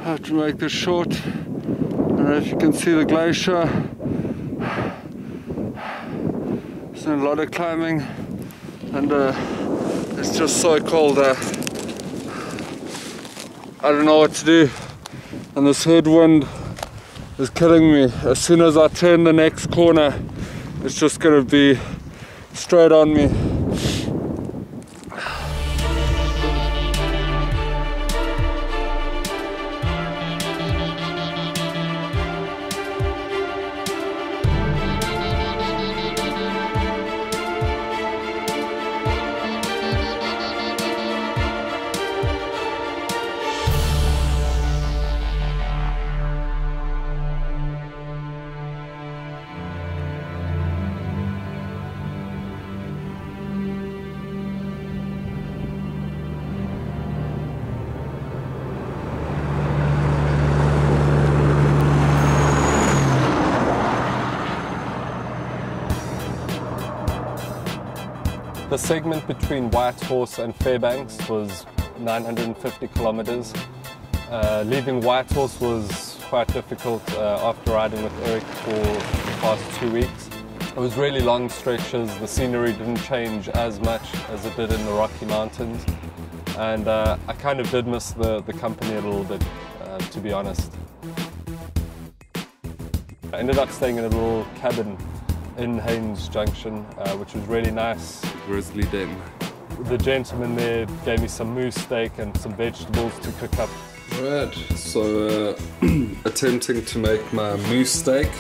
I have to make this short. I don't know if you can see the glacier. There's a lot of climbing, and it's just so cold. I don't know what to do, and this headwind is killing me. As soon as I turn the next corner, it's just going to be straight on me. The segment between Whitehorse and Fairbanks was 950 kilometers. Leaving Whitehorse was quite difficult after riding with Eric for the past 2 weeks. It was really long stretches. The scenery didn't change as much as it did in the Rocky Mountains, and I kind of did miss the company a little bit, to be honest. I ended up staying in a little cabin in Haines Junction, which was really nice. Grizzly den. The gentleman there gave me some moose steak and some vegetables to cook up. Right, so attempting to make my moose steak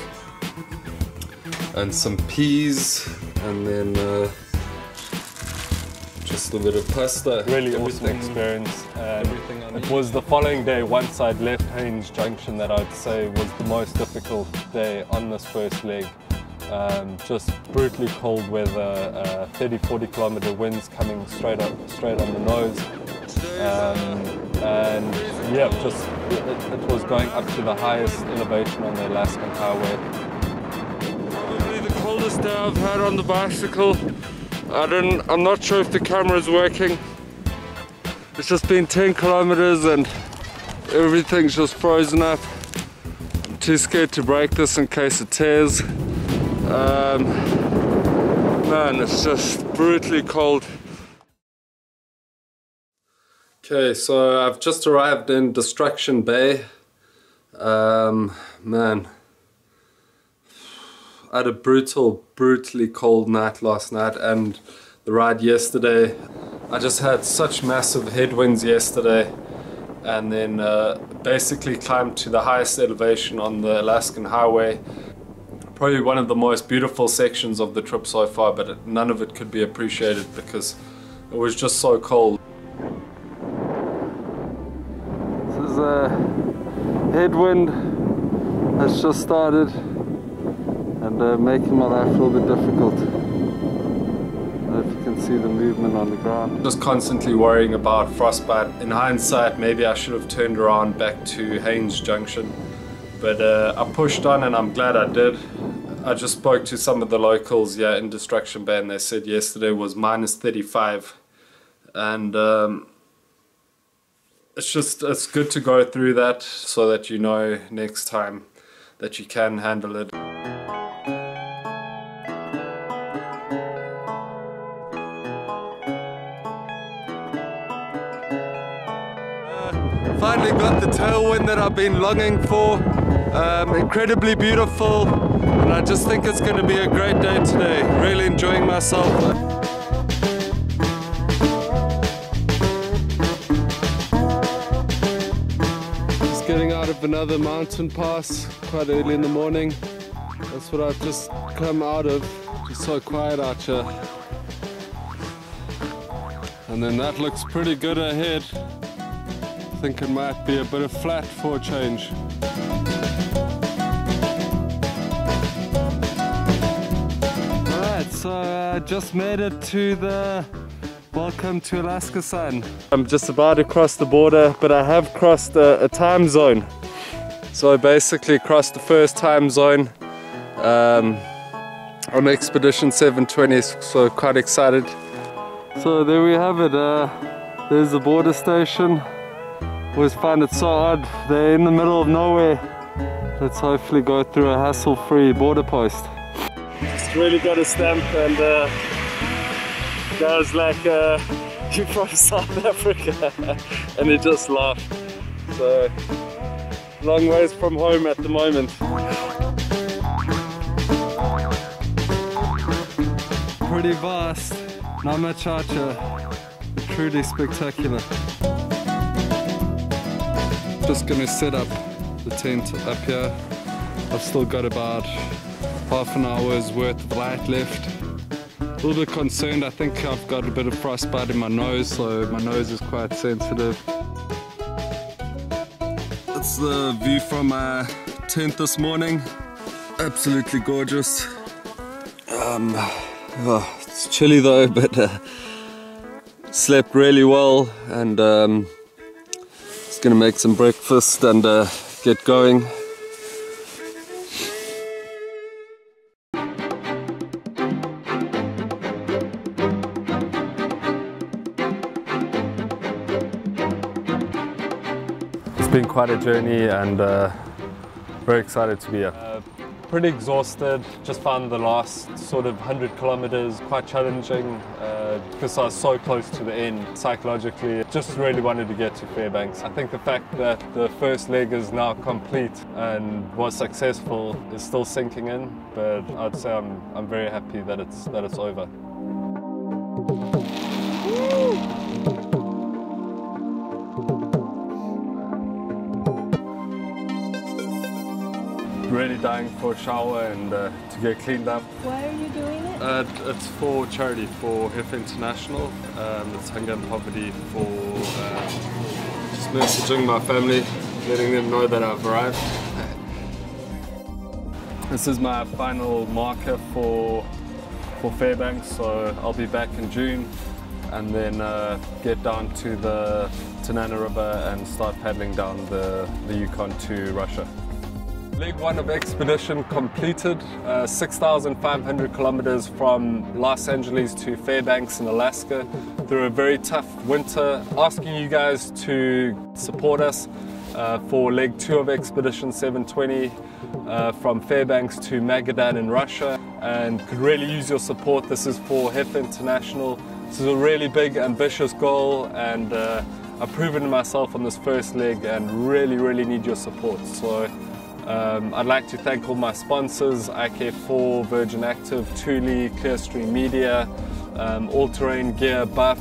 and some peas, and then just a bit of pasta. Really awesome experience. It was the following day, once I'd left Haines Junction, that I'd say was the most difficult day on this first leg. Just brutally cold weather, 30-40 kilometer winds coming straight on the nose, and yeah, just it was going up to the highest elevation on the Alaskan highway. Probably the coldest day I've had on the bicycle. I'm not sure if the camera is working. It's just been 10 kilometers and everything's just frozen up. I'm too scared to break this in case it tears. Man, it's just brutally cold. Okay, so I've just arrived in Destruction Bay. Man, I had a brutally cold night last night, and the ride yesterday. I just had such massive headwinds yesterday, and then basically climbed to the highest elevation on the Alaskan highway. Probably one of the most beautiful sections of the trip so far, but none of it could be appreciated because it was just so cold. This is a headwind that's just started and making my life a little bit difficult. I don't know if you can see the movement on the ground. Just constantly worrying about frostbite. In hindsight, maybe I should have turned around back to Haines Junction, but I pushed on and I'm glad I did. I just spoke to some of the locals in Destruction Bay, and they said yesterday was -35, and it's good to go through that so that you know next time that you can handle it. Finally got the tailwind that I've been longing for. Incredibly beautiful, and I just think it's going to be a great day today. Really enjoying myself. Just getting out of another mountain pass quite early in the morning. That's what I've just come out of. It's so quiet out here. And then that looks pretty good ahead. I think it might be a bit of flat for a change. Alright, so I just made it to the Welcome to Alaska sign. I'm just about to cross the border, but I have crossed a time zone. So I basically crossed the first time zone on Expedition 720, so quite excited. So there we have it, there's the border station. Always find it so odd. They're in the middle of nowhere. Let's hopefully go through a hassle-free border post. Just really got a stamp, and guys like, you're from South Africa, and he just laughed. So, long ways from home at the moment. Pretty vast, not much out here, truly spectacular. Just gonna set up the tent up here. I've still got about half an hour's worth of light left. A little bit concerned, I think I've got a bit of frostbite in my nose, so my nose is quite sensitive. That's the view from my tent this morning. Absolutely gorgeous. It's chilly though, but slept really well, and just gonna make some breakfast and get going. It's been quite a journey, and very excited to be here. Pretty exhausted, just found the last sort of 100 kilometers quite challenging because I was so close to the end psychologically. Just really wanted to get to Fairbanks. I think the fact that the first leg is now complete and was successful is still sinking in, but I'd say I'm very happy that it's over. Really dying for a shower and to get cleaned up. Why are you doing it? It's for charity, for HIF International. It's hunger and poverty, for just messaging my family, letting them know that I've arrived. This is my final marker for Fairbanks, so I'll be back in June and then get down to the Tanana River and start paddling down the Yukon to Russia. Leg 1 of expedition completed, 6,500 kilometers from Los Angeles to Fairbanks in Alaska through a very tough winter. Asking you guys to support us for leg 2 of expedition 720 from Fairbanks to Magadan in Russia, and could really use your support. This is for HIF International. This is a really big, ambitious goal, and I've proven to myself on this first leg and really need your support. So I'd like to thank all my sponsors, IK4, Virgin Active, Thule, Clearstream Media, All Terrain Gear, Buff.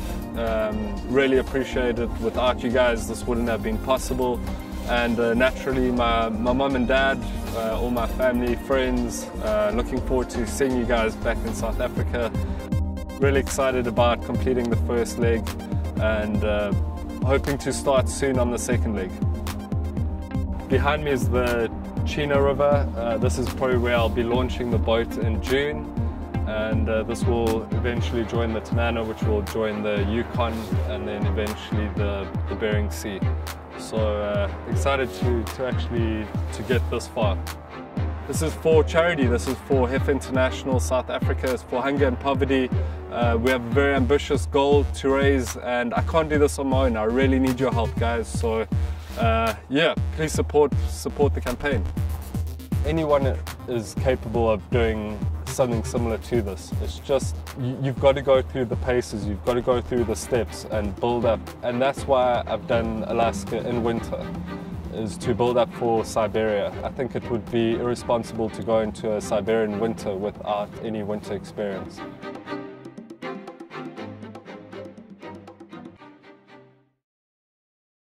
Really appreciate it. Without you guys, this wouldn't have been possible. And naturally, my mum and dad, all my family, friends, looking forward to seeing you guys back in South Africa. Really excited about completing the first leg and hoping to start soon on the second leg. Behind me is the Chena River. This is probably where I'll be launching the boat in June, and this will eventually join the Tanana, which will join the Yukon, and then eventually the Bering Sea. So excited to actually get this far. This is for charity. This is for HIF International South Africa. It's for hunger and poverty. We have a very ambitious goal to raise, and I can't do this on my own. I really need your help, guys. So yeah, please support the campaign. Anyone is capable of doing something similar to this. It's just, you've got to go through the paces, you've got to go through the steps and build up. And that's why I've done Alaska in winter, is to build up for Siberia. I think it would be irresponsible to go into a Siberian winter without any winter experience.